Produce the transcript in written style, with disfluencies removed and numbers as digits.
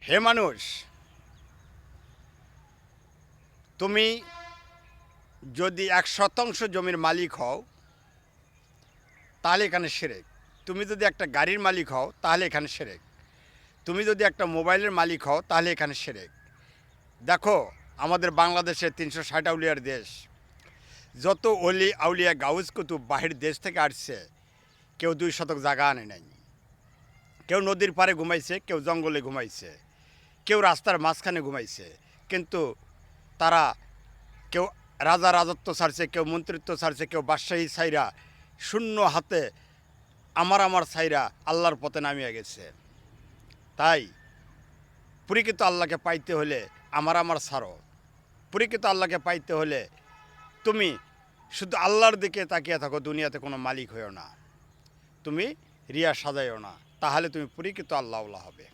হে মানুষ, তুমি যদি 1% জমির মালিক হও তাহলে এখানে শিরক। তুমি যদি একটা গাড়ির মালিক হও তাহলে এখানে শিরক। তুমি যদি একটা মোবাইলের মালিক হও তাহলে এখানে শিরক। দেখো, আমাদের বাংলাদেশে 360 আউলিয়ার দেশ। যত অলি আউলিয়া গাউজ কুতুব বাহির দেশ থেকে আসছে, কেউ 2 শতক জায়গা আনে নাই। কেউ নদীর পাড়ে ঘুমাইছে, কেউ জঙ্গলে ঘুমাইছে, কেউ রাস্তার মাঝখানে ঘুমাইছে। কিন্তু তারা কেউ রাজা রাজত্ব ছাড়ছে, কেউ মন্ত্রিত্ব ছাড়ছে, কেউ বাদশাহী ছাইরা শূন্য হাতে আমার ছাইরা আল্লাহর পথে নামিয়ে গেছে। তাই প্রকৃত আল্লাহকে পাইতে হলে আমার ছাড়ো। প্রকৃত আল্লাহকে পাইতে হলে তুমি শুধু আল্লাহর দিকে তাকিয়ে থাকো, দুনিয়াতে কোনো মালিক হইও না, তুমি রিয়া সাজাইও না, তাহলে তুমি প্রকৃত আল্লাহওয়ালা হবে।